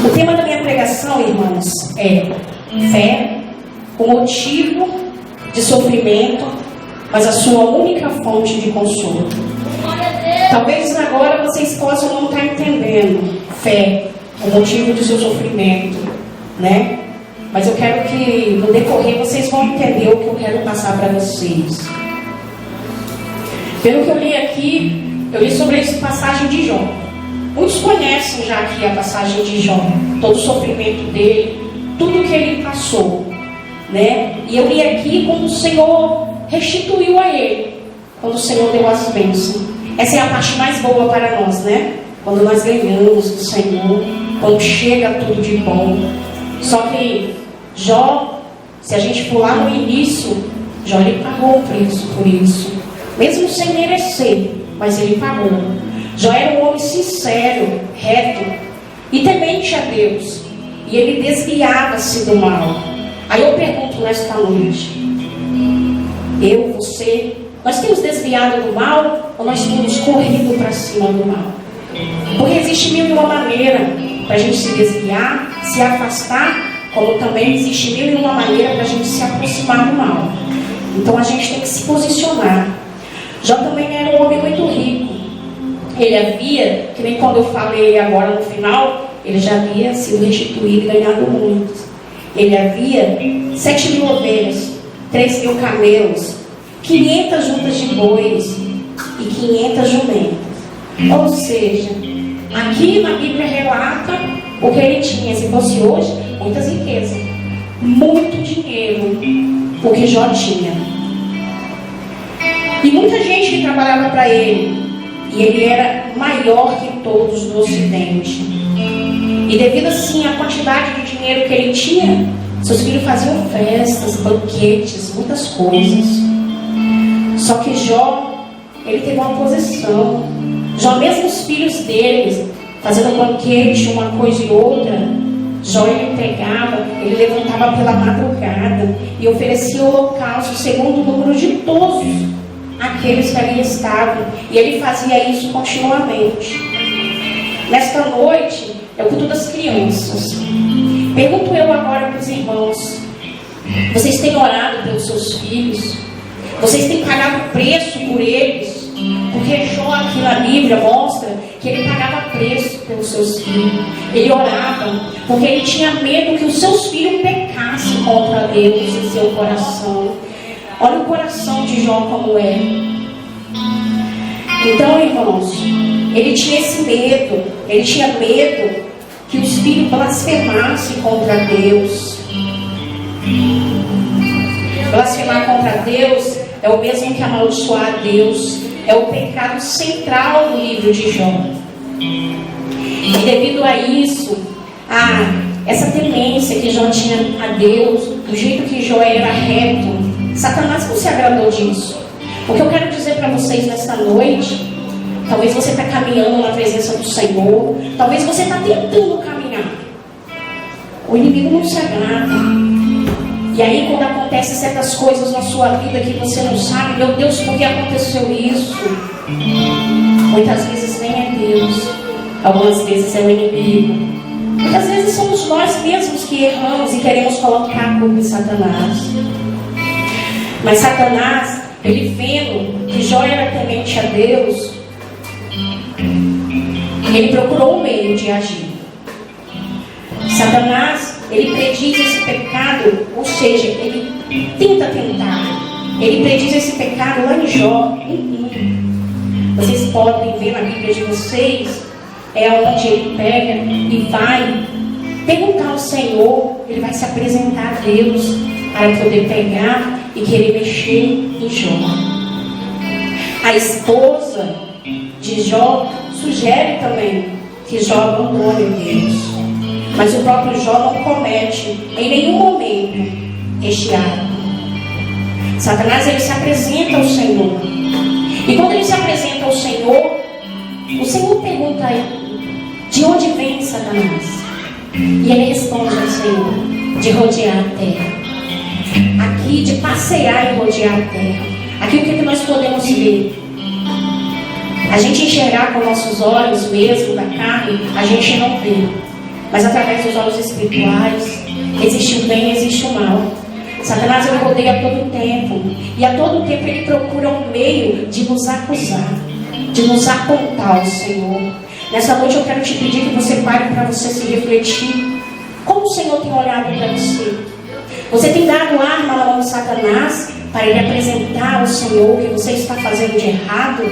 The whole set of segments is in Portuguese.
O tema da minha pregação, irmãos, é fé, o motivo de sofrimento, mas a sua única fonte de consolo. Talvez agora vocês possam não estar entendendo fé, o motivo do seu sofrimento, né? Mas eu quero que no decorrer vocês vão entender o que eu quero passar para vocês. Pelo que eu li aqui, eu li sobre essa passagem de Jó. Muitos conhecem já aqui a passagem de Jó, todo o sofrimento dele, tudo que ele passou, né? E eu li aqui como o Senhor restituiu a ele, quando o Senhor deu as bênçãos. Essa é a parte mais boa para nós, né? Quando nós ganhamos do Senhor, quando chega tudo de bom. Só que Jó, se a gente for lá no início, Jó ele pagou o preço por isso, mesmo sem merecer, mas ele pagou. Jó era um homem sincero, reto e temente a Deus, e ele desviava-se do mal. Aí eu pergunto nesta noite, eu, você, nós temos desviado do mal ou nós temos corrido para cima do mal? Porque existe mil e uma maneira para a gente se desviar, se afastar, como também existe mil e uma maneira para a gente se aproximar do mal. Então a gente tem que se posicionar. Jó também era um homem muito rico. Ele havia, que nem quando eu falei agora no final, ele já havia sido restituído e ganhado muito. Ele havia 7.000 ovelhas, 3.000 camelos, 500 juntas de bois e 500 jumentas. Ou seja, aqui na Bíblia relata o que ele tinha. Se fosse hoje, muitas riquezas, muito dinheiro, o que Jó tinha. E muita gente que trabalhava para ele. E ele era maior que todos do Ocidente. E devido assim à quantidade de dinheiro que ele tinha, seus filhos faziam festas, banquetes, muitas coisas. Só que Jó, ele teve uma posição. Jó, mesmo os filhos deles fazendo banquete, uma coisa e outra, Jó ele pegava, ele levantava pela madrugada e oferecia o holocausto segundo o número de todos aqueles que ali estavam, e ele fazia isso continuamente. Nesta noite, eu culto das crianças. Pergunto eu agora para os irmãos: vocês têm orado pelos seus filhos? Vocês têm pagado preço por eles? Porque Jó aqui na Bíblia mostra que ele pagava preço pelos seus filhos. Ele orava, porque ele tinha medo que os seus filhos pecassem contra Deus em seu coração. Olha o coração de Jó como é. Então, irmãos, ele tinha esse medo. Ele tinha medo que os filhos blasfemassem contra Deus. Blasfemar contra Deus é o mesmo que amaldiçoar Deus. É o pecado central do livro de Jó. E devido a isso, essa temência que Jó tinha a Deus, do jeito que Jó era reto, Satanás não se agradou disso. O que eu quero dizer para vocês nesta noite, talvez você está caminhando na presença do Senhor, talvez você está tentando caminhar, o inimigo não se agrada. E aí quando acontecem certas coisas na sua vida que você não sabe, meu Deus, por que aconteceu isso? Muitas vezes nem é Deus, algumas vezes é o inimigo, muitas vezes somos nós mesmos que erramos e queremos colocar a culpa em Satanás. Mas Satanás, ele vendo que Jó era temente a Deus, ele procurou um meio de agir. Satanás, ele prediz esse pecado, ou seja, ele tenta tentar. Ele prediz esse pecado lá em Jó. Vocês podem ver na Bíblia de vocês, é onde ele pega e vai perguntar ao Senhor, ele vai se apresentar a Deus para poder pegar e querer mexer em Jó. A esposa de Jó sugere também que Jó abandone Deus, mas o próprio Jó não comete em nenhum momento este ato. Satanás, ele se apresenta ao Senhor, e quando ele se apresenta ao Senhor, o Senhor pergunta a ele: de onde vem Satanás? E ele responde ao Senhor: de rodear a terra. Aqui, de passear e rodear a terra. Aqui o que nós podemos ver? A gente enxergar com nossos olhos mesmo da carne, a gente não vê. Mas através dos olhos espirituais, existe o bem e existe o mal. Satanás ele rodeia a todo tempo. E a todo tempo ele procura um meio de nos acusar, de nos apontar ao Senhor. Nessa noite eu quero te pedir que você pare para você se refletir. Como o Senhor tem olhado para você? Você tem dado arma na mão de Satanás para ele apresentar ao Senhor o que você está fazendo de errado?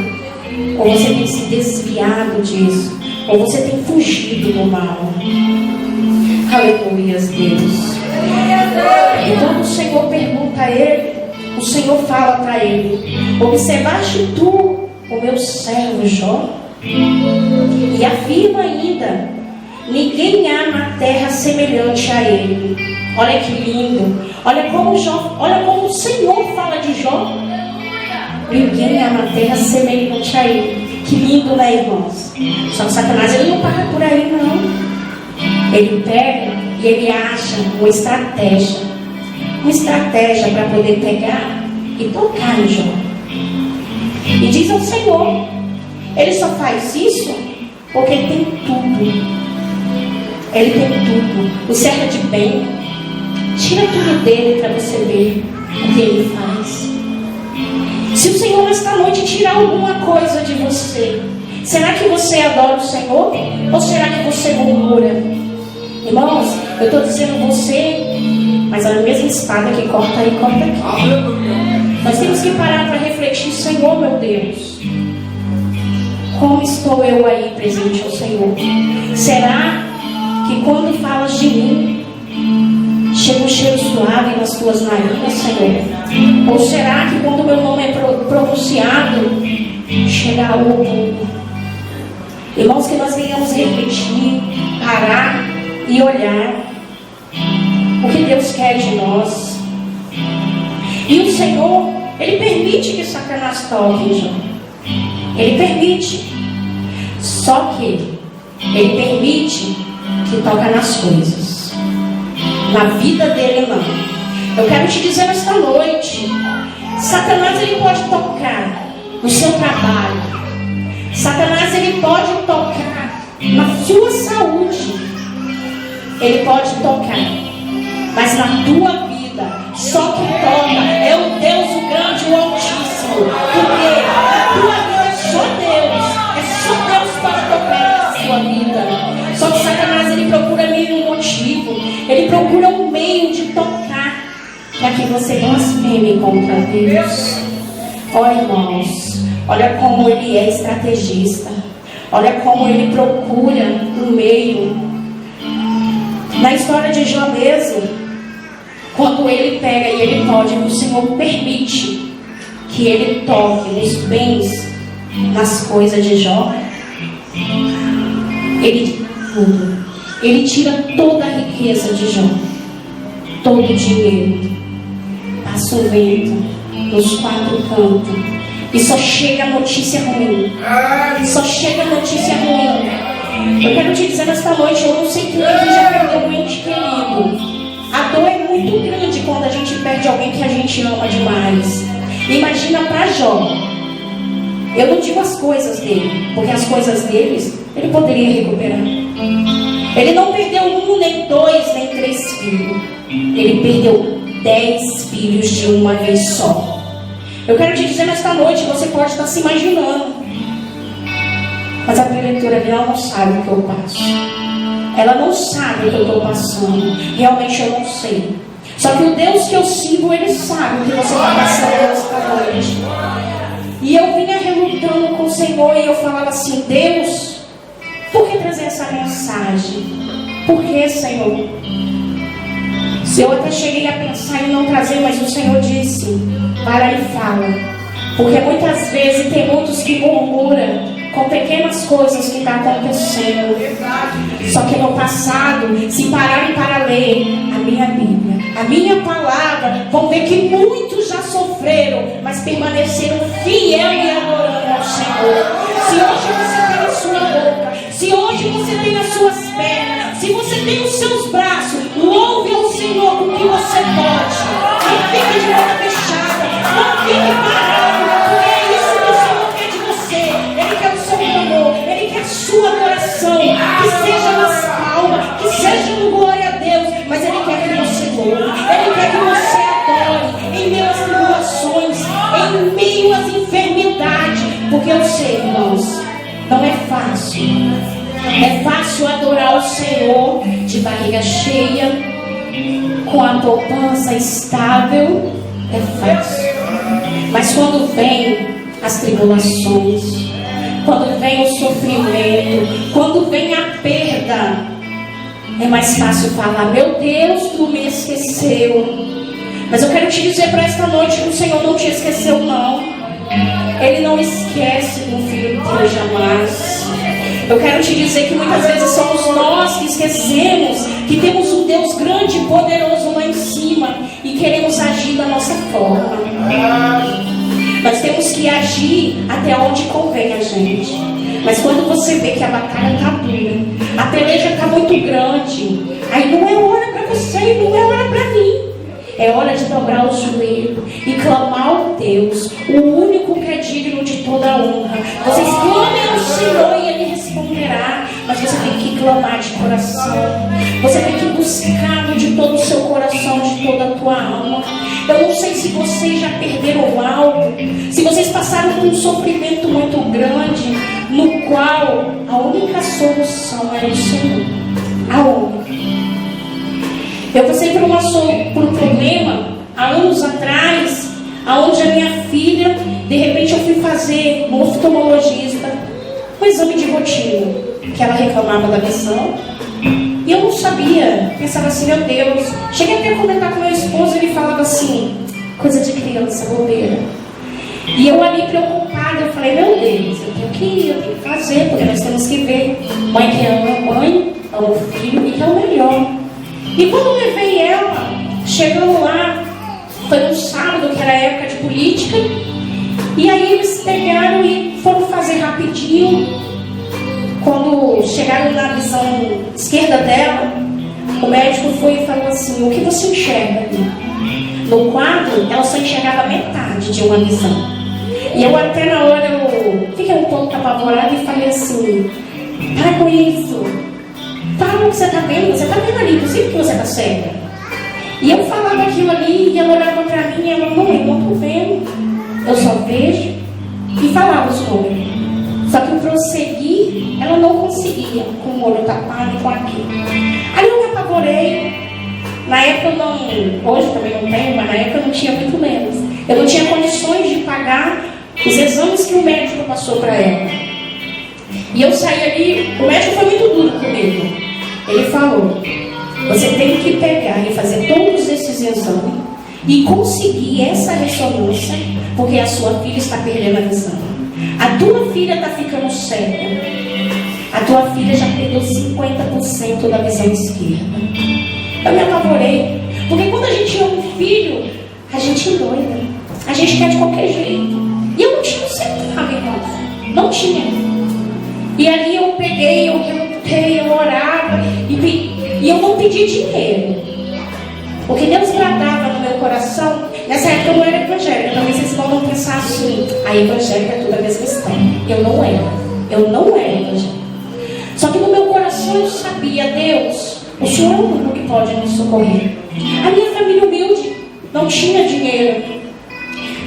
Ou você tem se desviado disso? Ou você tem fugido do mal? Aleluia, Deus. E quando o Senhor pergunta a ele, o Senhor fala para ele: observaste tu o meu servo Jó? E afirma ainda: ninguém há na terra semelhante a ele. Olha que lindo. Olha como o Senhor fala de Jó. Ninguém há na terra semelhante a ele. Que lindo, né, irmãos? Só que Satanás ele não para por aí, não. Ele pega e ele acha uma estratégia para poder pegar e tocar em Jó. E diz ao Senhor: ele só faz isso porque ele tem tudo. Ele tem tudo. O servo de bem, tira tudo dele para você ver o que ele faz. Se o Senhor nesta noite tirar alguma coisa de você, será que você adora o Senhor? Ou será que você murmura? Irmãos, eu estou dizendo você, mas é a mesma espada que corta aí, corta aqui. Nós temos que parar para refletir: Senhor, meu Deus, como estou eu aí presente ao Senhor? Será que quando falas de mim, chega um cheiro suave nas tuas narinas, Senhor? Ou será que quando meu nome é pronunciado, chega algo oculto? Irmãos, que nós venhamos refletir, parar e olhar o que Deus quer de nós. E o Senhor, Ele permite que Satanás toque, Jó. Ele permite. Só que Ele permite que toque nas coisas. Na vida dele, não. Eu quero te dizer esta noite: Satanás ele pode tocar no seu trabalho. Satanás ele pode tocar na sua saúde. Ele pode tocar, mas na tua vida, só quem toca é o Deus, o grande, o Altíssimo. Porque na tua vida é só Deus para tocar na sua vida. Só que Satanás ele procura nenhum motivo, ele procura um meio de tocar para que você blasfeme contra Deus. Olha, irmãos, olha como ele é estrategista, olha como ele procura um meio. Na história de Jó mesmo, quando ele pega e ele pode, o Senhor permite que ele toque nos bens, nas coisas de Jó. Ele tira toda a riqueza de Jó, todo o dinheiro, passa o vento nos quatro cantos e só chega a notícia ruim. Só chega a notícia ruim. Eu quero te dizer nesta noite, eu não sei quem aqui já perdeu um ente querido. A dor é muito grande quando a gente perde alguém que a gente ama demais. Imagina para Jó. Eu não digo as coisas dele, porque as coisas deles ele poderia recuperar. Ele não perdeu 1, nem 2, nem 3 filhos. Ele perdeu 10 filhos de uma vez só. Eu quero te dizer nesta noite, você pode estar se imaginando, mas a preletora ela não sabe o que eu passo. Ela não sabe o que eu estou passando. Realmente eu não sei. Só que o Deus que eu sirvo, Ele sabe o que você está passando nesta noite. E eu vinha relutando com o Senhor e eu falava assim: Deus, por que trazer essa mensagem? Por que, Senhor? Eu até cheguei a pensar em não trazer, mas o Senhor disse: para e fala. Porque muitas vezes tem muitos que murmuram com pequenas coisas que estão acontecendo. Só que no passado, se pararem para ler a minha Bíblia, a minha palavra, vão ver que muitos já sofreram, mas permaneceram fiel e adorando ao Senhor. Se hoje você tem a sua boca, se hoje você tem as suas pernas, se você tem os seus braços, louve ao Senhor com o que você pode. Não fique de boca fechada, não fique parado, porque é isso que o Senhor quer de você. Ele quer sua adoração, que seja nas palmas, que seja no glória a Deus, mas Ele quer que você louve, Ele quer que você adore, em meio às tribulações, em meio às enfermidades, porque eu sei, irmãos, não é fácil. É fácil adorar o Senhor de barriga cheia, com a poupança estável, é fácil. Mas quando vem as tribulações, quando vem o sofrimento, quando vem a perda, é mais fácil falar: meu Deus, tu me esqueceu. Mas eu quero te dizer para esta noite que o Senhor não te esqueceu, não. Ele não esquece do filho dele jamais. Eu quero te dizer que muitas vezes somos nós que esquecemos que temos um Deus grande e poderoso lá em cima e queremos agir da nossa forma. Nós temos que agir até onde convém a gente. Mas quando você vê que a batalha está dura, a peleja está muito grande, aí não é hora para você e não é hora para mim. É hora de dobrar o joelho e clamar ao Deus, o único que é digno de toda a honra. Vocês clamem ao Senhor e Ele responderá. Mas você tem que clamar de coração. Você tem que buscar de todo o seu coração, de toda a tua alma. Eu não sei se vocês já perderam algo, se vocês passaram por um sofrimento muito grande, no qual a única solução era o Senhor. A única. Eu passei por um problema há anos atrás, onde a minha filha, de repente eu fui fazer no oftalmologista um exame de rotina, que ela reclamava da visão, e eu não sabia, pensava assim: meu Deus. Cheguei até a comentar com meu esposo, ele falava assim: coisa de criança, bobeira. E eu ali preocupada, eu falei: meu Deus, eu tenho que ir, eu tenho que fazer, porque nós temos que ver. Mãe que ama a mãe, ama o filho e quer o melhor. E quando eu levei ela, chegando lá, foi um sábado, que era época de política, e aí eles pegaram e foram fazer rapidinho. Quando chegaram na visão esquerda dela, o médico foi e falou assim: o que você enxerga ali? No quadro, ela só enxergava metade de uma visão. E eu até na hora eu fiquei um pouco apavorada e falei assim: para com isso. Fala o que você está vendo, ali, inclusive que você está cega. E eu falava aquilo ali, e ela olhava para mim e ela: não, eu não estou vendo, eu só vejo. E falava os números. Só que eu prossegui, ela não conseguia, com o olho tapado e com aquilo. Aí eu me apavorei. Na época eu não, hoje também não tenho, mas na época eu não tinha muito menos. Eu não tinha condições de pagar os exames que o médico passou para ela. E eu saí ali, o médico foi muito duro comigo. Ele falou: você tem que pegar e fazer todos esses exames e conseguir essa ressonância, porque a sua filha está perdendo a visão. A tua filha está ficando cega. A tua filha já perdeu 50% da visão esquerda. Eu me apavorei, porque quando a gente ama um filho, a gente endoida, a gente quer de qualquer jeito. E eu não tinha um centavo, irmãos. Não tinha. E ali eu peguei, eu relutei, eu orava e eu não pedi dinheiro, porque Deus bradava no meu coração. Nessa época eu não era evangélica. Talvez vocês vão pensar assim: a evangélica é tudo a mesma história. Eu não era evangélica. Só que no meu coração eu sabia: Deus, o Senhor é o único que pode nos socorrer. A minha família humilde não tinha dinheiro.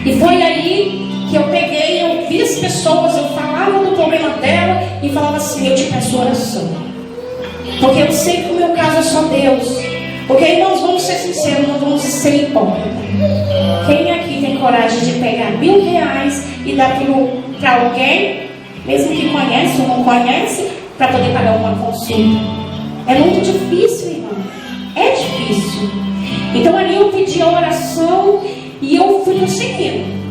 E foi aí que eu peguei, eu vi as pessoas, eu falava do problema dela e falava assim: eu te peço oração, porque eu sei que o meu caso é só Deus. Porque aí nós vamos ser sinceros, não vamos ser hipócritas. Quem aqui tem coragem de pegar R$1.000 e dar para alguém, mesmo que conhece ou não conhece, para poder pagar uma consulta? É muito difícil, irmão. É difícil. Então ali eu pedi a oração e eu fui prosseguindo.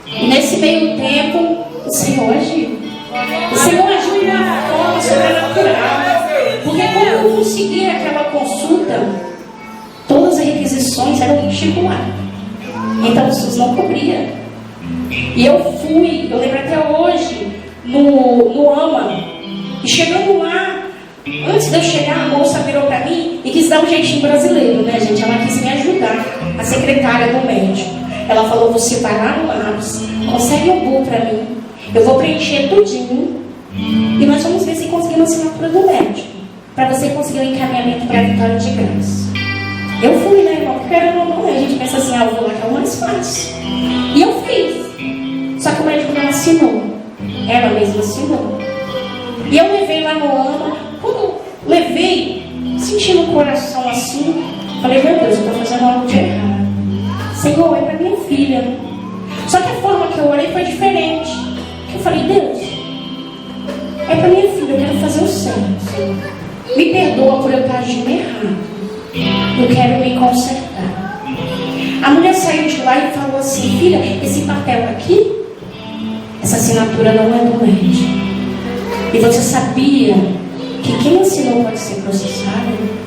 E nesse meio tempo, o Senhor agiu. O Senhor agiu de uma forma sobrenatural. Porque quando eu consegui aquela consulta, todas as requisições eram particulares. Então o SUS não cobria. E eu fui, eu lembro até hoje, no AMA. E chegando lá, antes de eu chegar, a moça virou para mim e quis dar um jeitinho brasileiro, né, gente? Ela quis me ajudar, a secretária do médico. Ela falou: você vai lá no Labs, consegue um BU para mim, eu vou preencher tudinho E nós vamos ver se conseguimos a assinatura do médico, para você conseguir o encaminhamento para a Vitória de Graça. Eu fui, né, irmão? Porque era normal, a gente pensa assim, eu vou lá que é o mais fácil. E eu fiz. Só que o médico não assinou. Ela mesma assinou. E eu levei lá no AMA. Quando levei, senti no coração assim, falei, meu Deus, eu estou fazendo algo de errado. Senhor, é para minha filha. Só que a forma que eu orei foi diferente. Eu falei, Deus, é para minha filha, eu quero fazer o certo. Me perdoa por eu estar agindo errado. Eu quero me consertar. A mulher saiu de lá e falou assim, filha, esse papel aqui, essa assinatura não é do médico. E você sabia que quem assinou pode ser processado?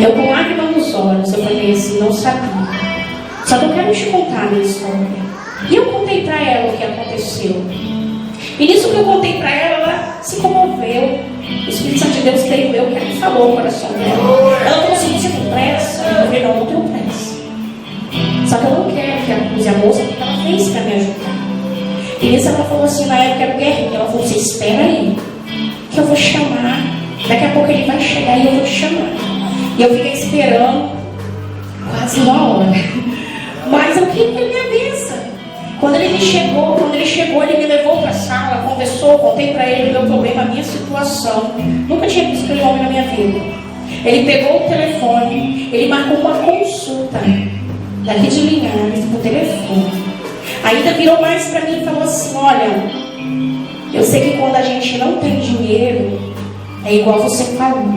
Eu com lágrimas nos olhos, eu falei assim, não sabia. Só que eu quero te contar a minha história. E eu contei para ela o que aconteceu. E nisso que eu contei para ela, ela se comoveu. O Espírito Santo de Deus veio, que ela falou o coração dela. Ela falou assim, você tem pressa? Eu falei, não tenho pressa. Só que eu não quero que acuse a moça, porque ela fez para me ajudar. E nisso ela falou assim, na época era o guerrinho. Ela falou assim, espera aí, que eu vou chamar. Daqui a pouco ele vai chegar e eu vou te chamar. E eu fiquei esperando quase uma hora. Mas eu queria que ele me avisa. Quando ele chegou, ele me levou para a sala, conversou, contei para ele o meu problema, a minha situação. Nunca tinha visto aquele homem na minha vida. Ele pegou o telefone, ele marcou uma consulta daqui de Linhares por telefone. Ainda virou mais para mim e falou assim, olha, eu sei que quando a gente não tem dinheiro, é igual você falou,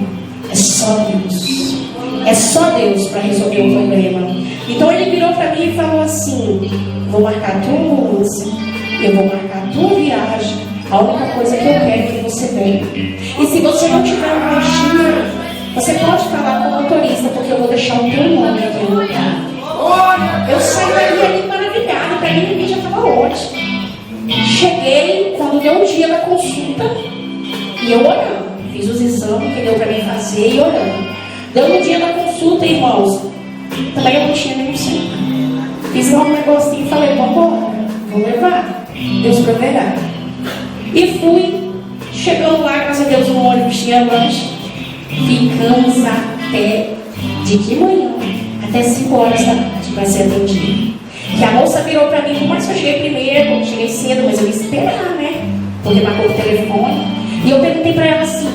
é só Deus. É só Deus para resolver o problema. Então ele virou para mim e falou assim, vou marcar a tua música, eu vou marcar a tua viagem, a única coisa que eu quero é que você venha. E se você não tiver mais dinheiro, você pode falar com o motorista, porque eu vou deixar o teu nome aqui no lugar. Eu saí dali ali maravilhada, para mim o vídeo já estava ótimo. Cheguei, quando deu um dia da consulta, e eu orando. Fiz os exames que deu para mim fazer e orando. Deu no dia da consulta, irmãos, também eu não tinha nenhum centavo. Fiz lá um negocinho e falei, vou levar, Deus proverá. E fui, chegando lá, graças a Deus, no ônibus tinha lanche. Ficamos até de manhã, até 5 horas da tarde para ser atendido. Que a moça virou para mim, mas eu cheguei primeiro, eu cheguei cedo, mas eu ia esperar, né? Porque marcou o telefone. E eu perguntei para ela assim,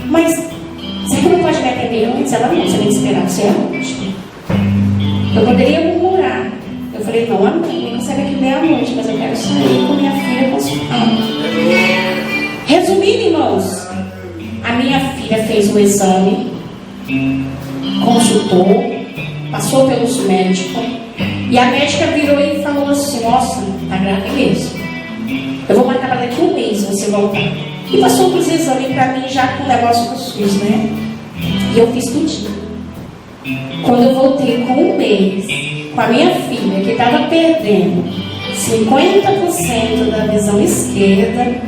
mas você não pode me atender antes? Ela não, você tem que esperar, você é último. Eu poderia murmurar. Eu falei, não, amém, não consegue aqui meia-noite, mas eu quero sair com minha filha consultando. Resumindo, irmãos, a minha filha fez o exame, consultou, passou pelos médicos, e a médica virou e falou assim, nossa, tá grave mesmo. Eu vou marcar para daqui a um mês você voltar. E passou para os exames para mim já com o negócio do SUS, né? E eu fiz tudinho. Quando eu voltei com um mês, com a minha filha, que estava perdendo 50% da visão esquerda,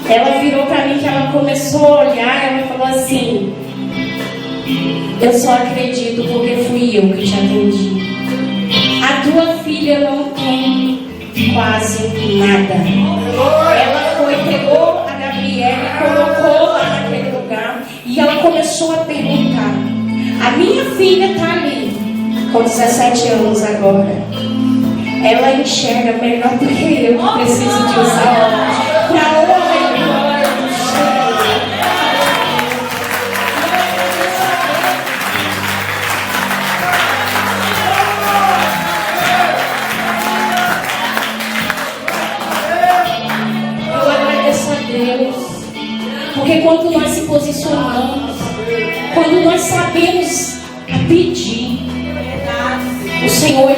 ela virou para mim que ela começou a olhar e ela falou assim, eu só acredito porque fui eu que te atendi. A tua filha não tem quase nada. Ela foi, pegou a Gabriela, colocou lá naquele lugar e ela começou a perguntar. A minha filha está ali, com 17 anos agora. Ela enxerga melhor do que eu que preciso de usar para honra e glória do Senhor. Eu agradeço a Deus, porque quando nós se posicionamos, quando nós sabemos pedir, o Senhor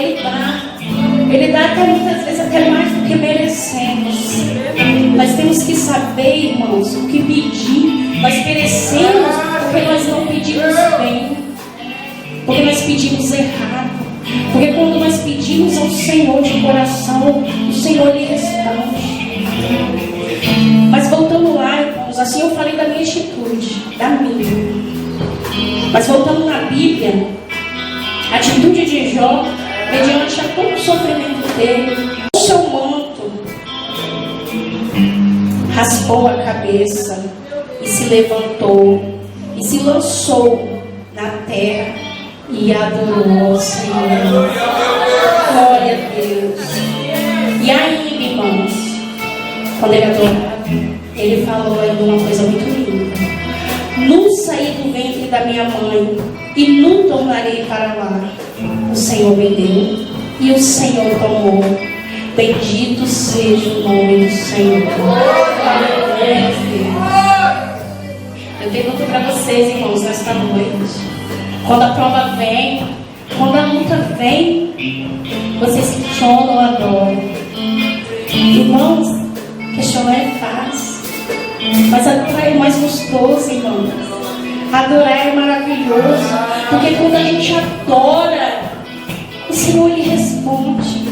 Ele dá até muitas vezes até mais do que merecemos. Nós temos que saber, irmãos, o que pedir. Nós merecemos porque nós não pedimos bem, porque nós pedimos errado. Porque quando nós pedimos ao Senhor de coração, o Senhor lhe responde. Mas voltando lá, irmãos, assim eu falei da minha atitude, da minha. Mas voltando na Bíblia, a atitude de Jó, mediante a todo o sofrimento dele, o seu manto raspou a cabeça e se levantou e se lançou na terra e adorou ao Senhor. Glória a Deus. E ainda, irmãos, quando ele adorava, ele falou ainda uma coisa muito linda: nu saí do ventre da minha mãe e nu tornarei para lá. O Senhor me deu e o Senhor tomou. Bendito seja o nome do Senhor. Eu pergunto para vocês, irmãos, nesta noite: quando a prova vem, quando a luta vem, vocês questionam ou adoram? Irmãos, questionar é fácil, mas adorar é mais gostoso, irmãos. Adorar é maravilhoso, porque quando a gente adora, o Senhor lhe responde.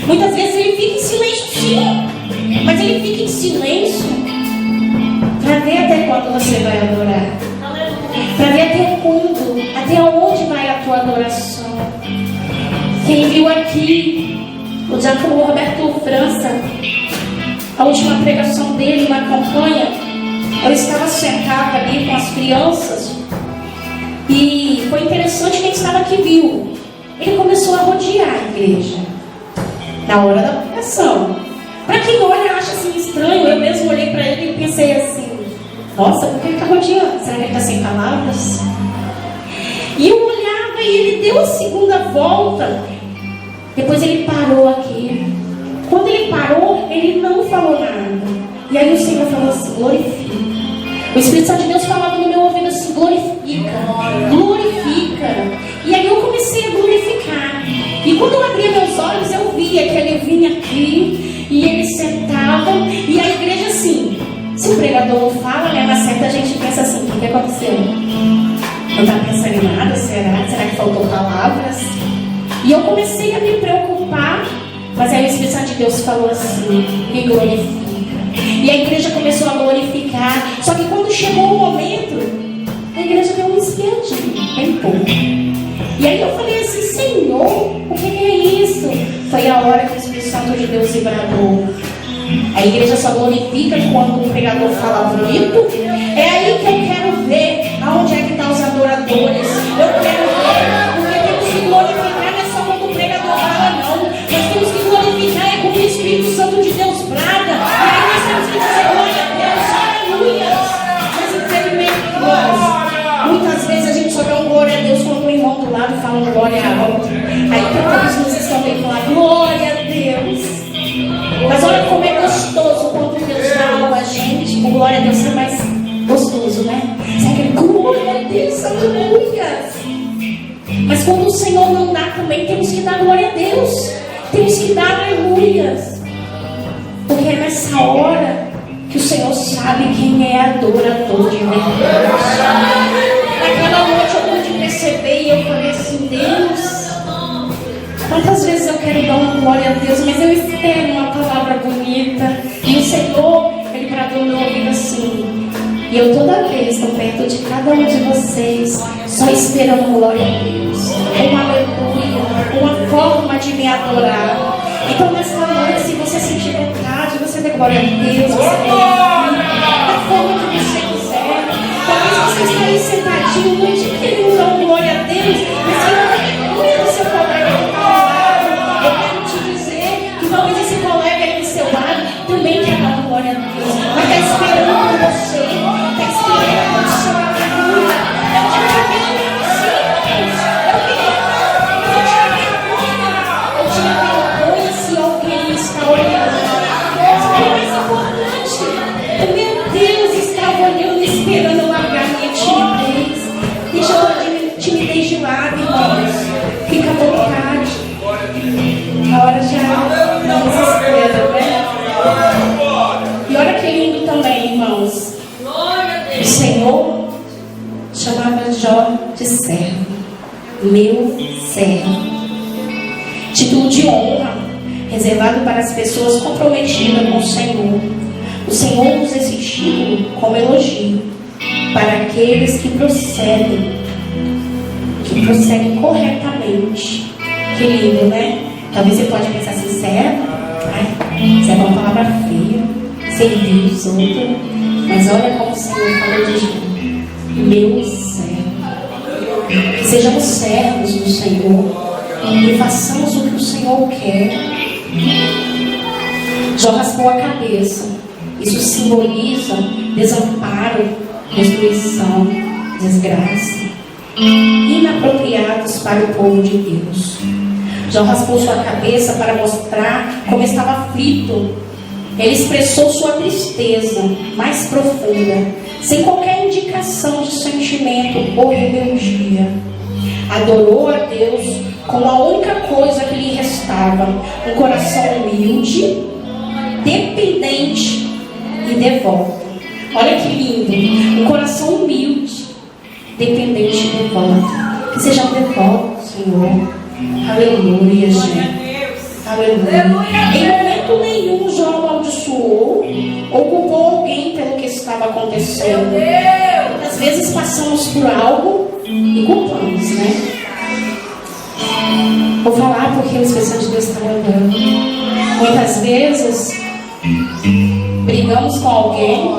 Muitas vezes ele fica em silêncio, sim, mas ele fica em silêncio para ver até quando você vai adorar, para ver até quando, até onde vai a tua adoração. Quem viu aqui o diácono Roberto França, a última pregação dele na campanha, eu estava sentada ali com as crianças e foi interessante, quem estava aqui viu. Ele começou a rodear a igreja na hora da pregação. Para quem olha acha assim estranho, eu mesmo olhei para ele e pensei assim: nossa, por que ele está rodeando? Será que ele está sem palavras? E eu olhava e ele deu a segunda volta. Depois ele parou aqui. Quando ele parou, ele não falou nada. E aí o Senhor falou assim: glorifica. O Espírito Santo de Deus falava no meu ouvido assim: glorifica, glorifica. E aí eu comecei a glorificar. E quando eu abria meus olhos, eu via que ele vinha aqui e ele sentava. E a igreja assim, se o pregador não fala, né, na certa a gente pensa assim: o que aconteceu? Não está pensando em nada? Será que faltou palavras? E eu comecei a me preocupar. Mas aí o Espírito Santo de Deus falou assim: me glorifica. E a igreja começou a glorificar. Só que quando chegou o momento, a igreja deu um espiadinho, bem pouco. E aí eu falei assim: Senhor, o que é isso? Foi a hora que o Espírito Santo de Deus bradou. A igreja só glorifica quando o pregador fala bonito. É aí que eu quero ver aonde é que estão os adoradores. Eu quero ver, porque temos que glorificar, não é só quando o pregador fala, não. Nós temos que glorificar é quando o Espírito Santo de Deus brada. E aí nós temos que dizer glória a Deus, aleluia. Mas infelizmente, irmãos, muitas vezes a gente só dá um glória a Deus quando o irmão do lado fala um glória a outro. Aí todas as músicas também falam glória a Deus. Mas olha como é gostoso quando Deus dá a gente. O glória a Deus é mais gostoso, né? Sabe aquele glória a Deus, aleluia. Mas quando o Senhor não dá também, temos que dar glória a Deus. Temos que dar aleluias. Porque é nessa hora que o Senhor sabe quem é adorador de verdade. Naquela noite eu pude perceber e eu falei assim: Deus, quantas vezes eu quero dar uma glória a Deus, mas eu espero uma palavra bonita. E o Senhor, Ele bradou no meu ouvido assim: e eu toda vez estou perto de cada um de vocês, só esperando glória a Deus, uma aleluia, uma forma de me adorar. Então nesta noite, se você sentir vontade, você dê glória a Deus, você dê da forma que você quiser. Talvez você esteja aí sentadinho, não te querendo dar glória a Deus, mas que aleluia do seu colega que está ao lado. Eu quero te dizer que talvez esse colega aí do seu lado também quer dar glória a Deus, mas está esperando por você, está esperando por seu aleluia. Eu te pergunto assim, eu tinha vergonha se alguém está olhando. Sabe o mais importante? O meu Deus estava olhando, esperando eu largar minha timidez. Deixa eu a timidez de lado, irmãos. Fica à vontade. A hora já não nos espera, né? E olha que lindo também, irmãos. O Senhor chamava Jó de servo, meu servo. Título de honra, reservado para as pessoas comprometidas com o Senhor. O Senhor usa esse título como elogio para aqueles que procedem corretamente. Que lindo, né? Talvez você pode pensar assim: servo? Ai, servo é uma palavra feia. servir os outros. Mas olha como o Senhor falou de Jó: meu servo. Que sejamos servos do Senhor e façamos o que o Senhor quer. Jó raspou a cabeça. Isso simboliza desamparo, destruição, desgraça, inapropriados para o povo de Deus. Jó raspou sua cabeça para mostrar como estava aflito. Ele expressou sua tristeza mais profunda, sem qualquer indicação de sentimento ou rebeldia. Adorou a Deus com a única coisa que lhe restava: um coração humilde, dependente e devoto. Olha que lindo! Um coração humilde, dependente e devoto. Que sejam devotos, Senhor. Aleluia, gente. Aleluia. Em momento nenhum Jó amaldiçoou ou culpou alguém pelo que estava acontecendo. Às vezes passamos por algo e culpamos, né? Vou falar porque o Espírito de Deus está mandando. Muitas vezes brigamos com alguém,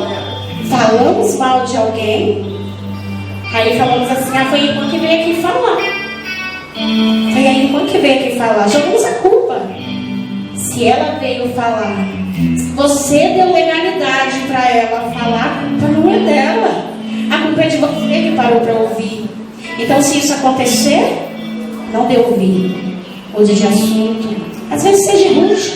falamos mal de alguém, aí falamos assim: foi a irmã que veio aqui falar. Foi a irmã que veio aqui falar. Jogamos a culpa. Se ela veio falar, você deu legalidade para ela falar, a culpa não é dela. A culpa é de você que parou para ouvir. Então, se isso acontecer, não dê ouvido. Mude de assunto. Às vezes seja rude,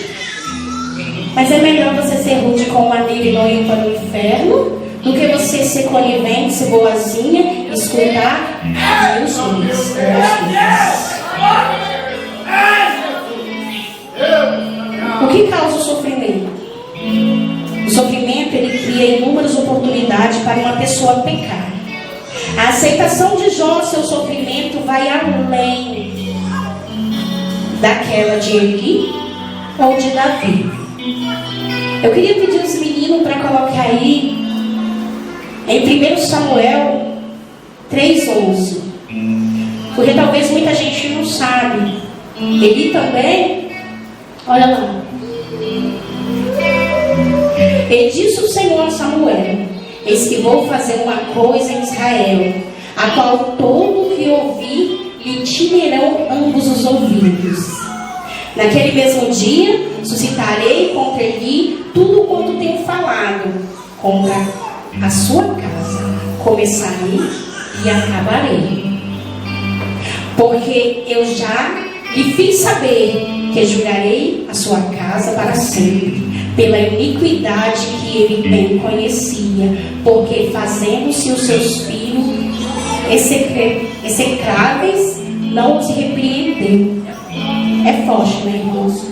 mas é melhor você ser rude com um amigo e não ir para o inferno do que você ser conivente, ser boazinha e escutar Deus. O que causa o sofrimento? O sofrimento, ele cria inúmeras oportunidades para uma pessoa pecar. A aceitação de Jó, seu sofrimento, vai além daquela de Eli ou de Davi. Eu queria pedir os meninos para colocar aí em 1 Samuel 3:11, porque talvez muita gente não sabe. Eli também, olha lá. E disse o Senhor a Samuel: eis que vou fazer uma coisa em Israel, a qual todo que ouvir lhe tinerão ambos os ouvidos. Naquele mesmo dia suscitarei contra ele tudo quanto tenho falado contra a sua casa. Começarei e acabarei. Porque eu já lhe fiz saber que julgarei a sua casa para sempre, pela iniquidade que ele bem conhecia, porque fazendo-se os seus filhos execráveis, não os repreendeu. É forte, né, irmãos?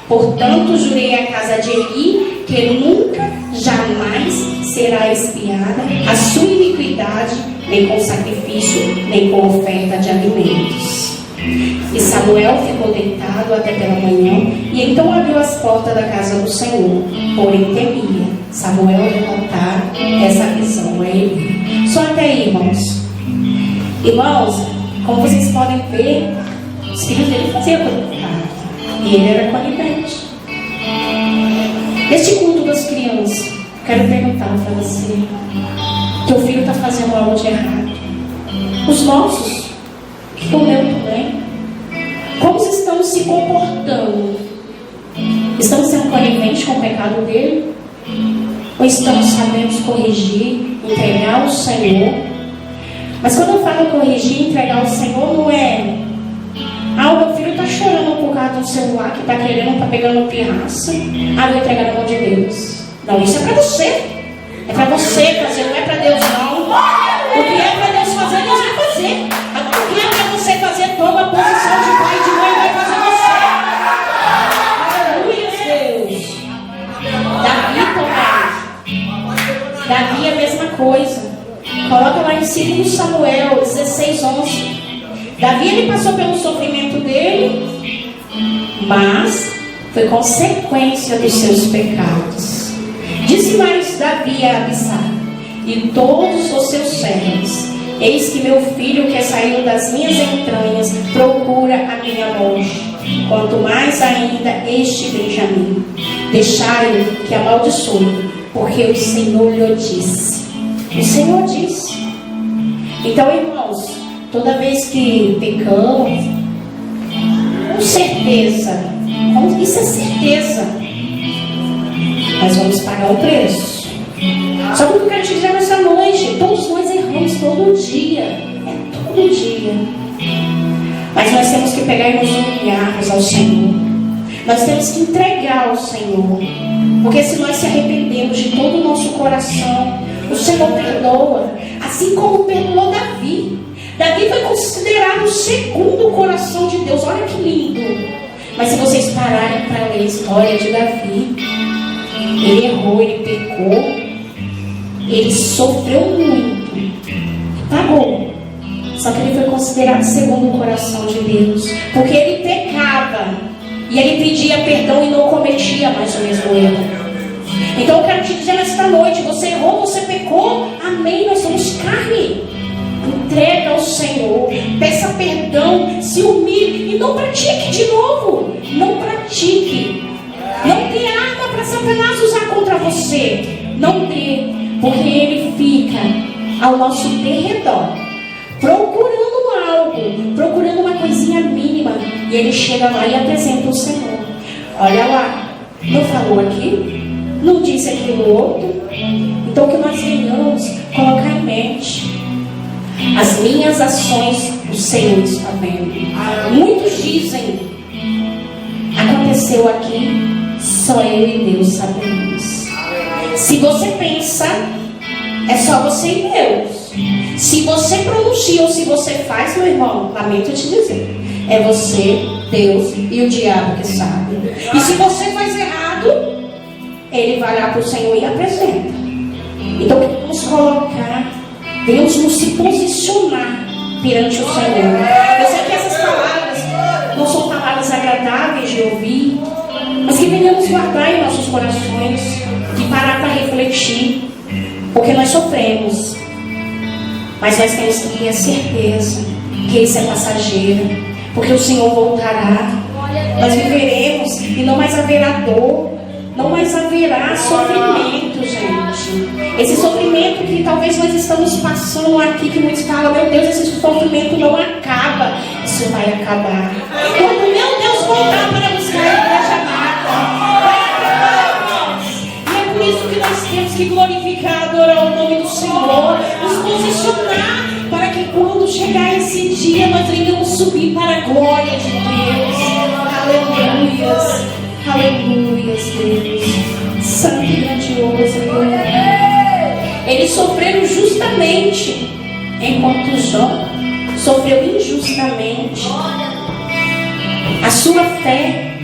Portanto, jurei à casa de Eli que nunca, jamais será expiada a sua iniquidade, nem com sacrifício, nem com oferta de alimentos. E Samuel ficou deitado até pela manhã, e então abriu as portas da casa do Senhor, porém temia Samuel recontar essa visão a Eli. Só até aí, irmãos. Irmãos, como vocês podem ver, os filhos dele faziam pecado, e ele era conivente. Neste culto das crianças, quero perguntar para você: teu filho está fazendo algo de errado? Os nossos, que o meu também. Como estamos se comportando? Estamos sendo coniventes com o pecado dele? Ou estamos sabendo corrigir, entregar ao Senhor? Mas quando eu falo corrigir, entregar ao Senhor, não é: meu filho está chorando por causa do celular, que está querendo, está pegando pirraça, vou entregar na mão de Deus. Não, isso é para você. É para você fazer, não é para Deus não. O que é para Deus fazer, Deus vai fazer. O que é para você fazer, toma a posição de pai e de mãe, vai fazer você. Aleluia, Deus. Davi também. Davi é a mesma coisa. Coloca lá em 2 Samuel 16:11. Davi, ele passou pelo sofrimento dele, mas foi consequência dos seus pecados. Disse mais Davi a Abissai e todos os seus servos: eis que meu filho, que saiu das minhas entranhas, procura a minha morte, quanto mais ainda este Benjamim. deixai-o que amaldiçoe, porque o Senhor lhe disse. O Senhor disse. Então, irmãos, toda vez que pecamos, com certeza, isso é certeza, nós vamos pagar o preço. Só que eu quero te dizer nessa noite, todos nós erramos todo dia, todo dia. Mas nós temos que pegar e nos humilharmos ao Senhor. Nós temos que entregar ao Senhor. Porque se nós se arrependemos de todo o nosso coração, o Senhor perdoa. Assim como perdoou Davi. Davi foi considerado o segundo coração de Deus. Olha que lindo. Mas se vocês pararem para ler a história de Davi, ele errou, ele pecou, ele sofreu muito e pagou. Só que ele foi considerado segundo o coração de Deus, porque ele pecava e ele pedia perdão e não cometia mais o mesmo erro. Então eu quero te dizer nesta noite, você errou, você pecou, amém, nós somos carne. Entrega ao Senhor, peça perdão, se humilhe e não pratique de novo. Não pratique. Não dê arma para Satanás usar contra você. Não dê, porque ele fica ao nosso derredor, procurando algo, procurando uma coisinha mínima, e ele chega lá e apresenta o Senhor. Olha lá, não falou aqui? Não disse aquilo outro? Então que nós venhamos colocar em mente: as minhas ações o Senhor está vendo. Muitos dizem: aconteceu aqui, só eu e Deus sabemos. Se você pensa, é só você e Deus. Se você pronuncia ou se você faz, meu irmão, lamento te dizer, é você, Deus e o diabo que sabe. E se você faz errado, ele vai lá para o Senhor e apresenta. Então vamos colocar, Deus nos se posicionar perante o Senhor. Eu sei que essas palavras não são palavras agradáveis de ouvir, mas que venhamos guardar em nossos corações e parar para refletir, porque nós sofremos, mas nós temos que ter a certeza que isso é passageiro, porque o Senhor voltará. Nós viveremos e não mais haverá dor, não mais haverá sofrimento, gente. Esse sofrimento que talvez nós estamos passando aqui, que muitos falam: meu Deus, esse sofrimento não acaba. Isso vai acabar quando meu Deus voltar para buscar a igreja amada. Vai acabar, irmãos. E é por isso que nós temos que glorificar, adorar o nome do Senhor, nos posicionar para que quando chegar esse dia nós venhamos subir para a glória de Deus. Aleluias, aleluias, Deus santo e grandioso. Eles sofreram justamente, enquanto Jó sofreu injustamente. A sua fé,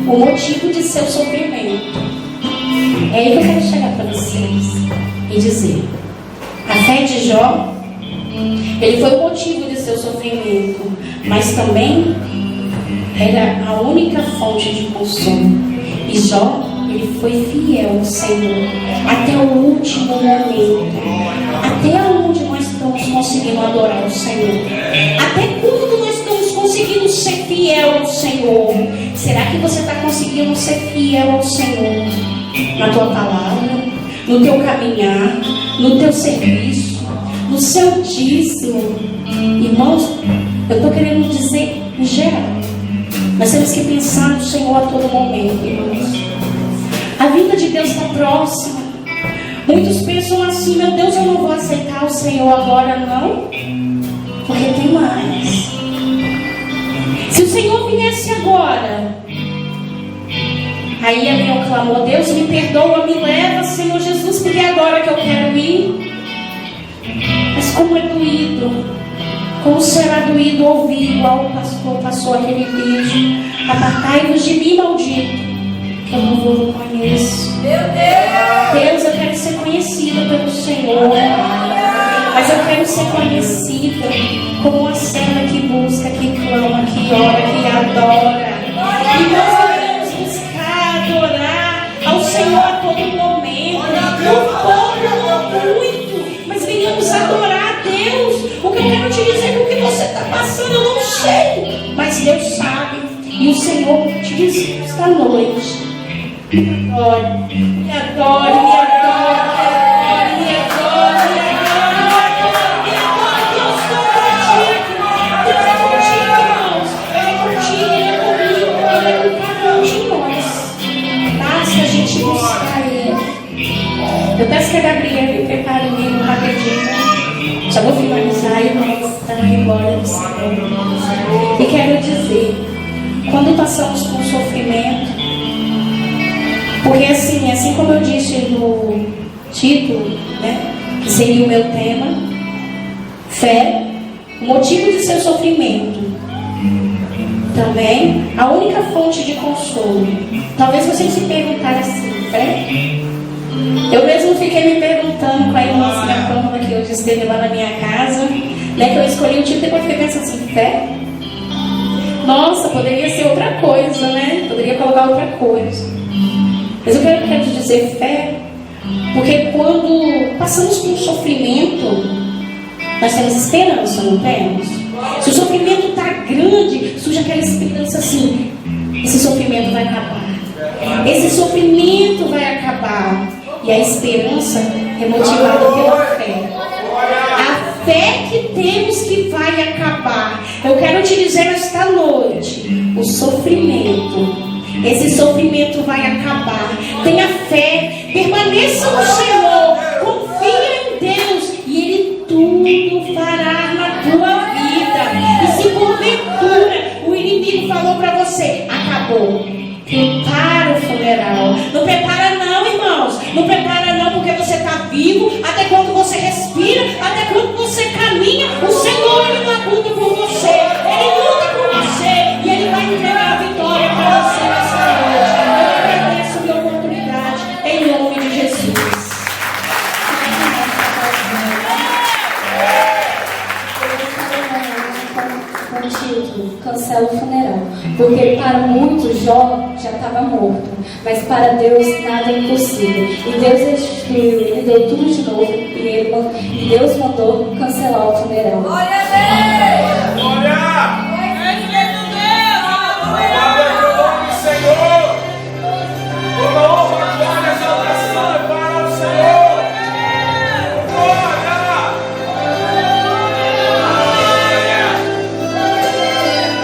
o motivo de seu sofrimento. É aí que eu quero chegar para vocês e dizer: a fé de Jó, ele foi o motivo de seu sofrimento, mas também era a única fonte de consolo. E Jó, ele foi fiel ao Senhor até o último momento, até onde nós estamos conseguindo adorar o Senhor, até quando nós estamos conseguindo ser fiel ao Senhor. Será que você está conseguindo ser fiel ao Senhor na tua palavra, no teu caminhar, no teu serviço, no seu dízimo? Irmãos, eu estou querendo dizer em geral, nós temos que pensar no Senhor a todo momento, irmãos. A vinda de Deus está próxima. Muitos pensam assim: meu Deus, eu não vou aceitar o Senhor agora, não, porque tem mais. Se o Senhor viesse agora, aí ia vir o clamor: Deus, me perdoa, me leva, Senhor Jesus, porque é agora que eu quero ir. Mas como é doído, como será doído ouvir, igual o pastor passou aquele vídeo: apartai-vos de mim, maldito, que eu não vou conheço. Meu Deus, eu quero ser conhecida pelo Senhor, mas eu quero ser conhecida como uma serva que busca, que clama, que ora, que adora. E nós devemos buscar, adorar ao Senhor a todo momento, não pouco, não muito, mas venhamos adorar a Deus. O que eu quero te dizer é que o que você está passando eu não sei, mas Deus sabe. E o Senhor te diz esta noite: Me adore, me adore, me adore, me adore. Eu estou contigo. Deus é contigo, irmãos. Ele é contigo, Ele é comigo, Ele é com cada um de nós. Basta a gente buscar Ele. Eu peço que a Gabriela prepare o livro rapidinho. Já vou finalizar, irmãos, para a glória do Senhor. E quero dizer, quando passamos por sofrimento, porque assim como eu disse no título, né, que seria o meu tema, fé, o motivo de seu sofrimento, também a única fonte de consolo. Talvez você se perguntar assim, fé? Eu mesmo fiquei me perguntando com a irmãzinha Pâmela que hoje esteve lá na minha casa, né, que eu escolhi o título e depois fiquei pensando assim, fé? Nossa, poderia ser outra coisa, né? Poderia colocar outra coisa. Mas eu quero te dizer fé, porque quando passamos por um sofrimento, nós temos esperança, não temos? Se o sofrimento está grande, surge aquela esperança assim, esse sofrimento vai acabar. Esse sofrimento vai acabar. E a esperança é motivada pela fé. A fé que temos que vai acabar. Eu quero te dizer esta noite, o sofrimento, esse sofrimento vai acabar. Tenha fé, permaneça no Senhor, confia em Deus e Ele tudo fará na tua vida. E se porventura o inimigo falou para você, acabou, prepara o funeral. Não prepara não, irmãos. Não prepara não, porque você está vivo. Até quando você respira, até quando você caminha, o Senhor Ele luta por você. Ele luta por você e Ele vai entregar a vitória para você nessa noite. Eu agradeço a minha oportunidade em nome de Jesus. Com o título, cancela o funeral. Porque para muitos Jó já estava morto, mas para Deus nada é impossível. E Deus restituiu, Ele deu tudo de novo e Deus mandou cancelar o funeral. Glória a Deus!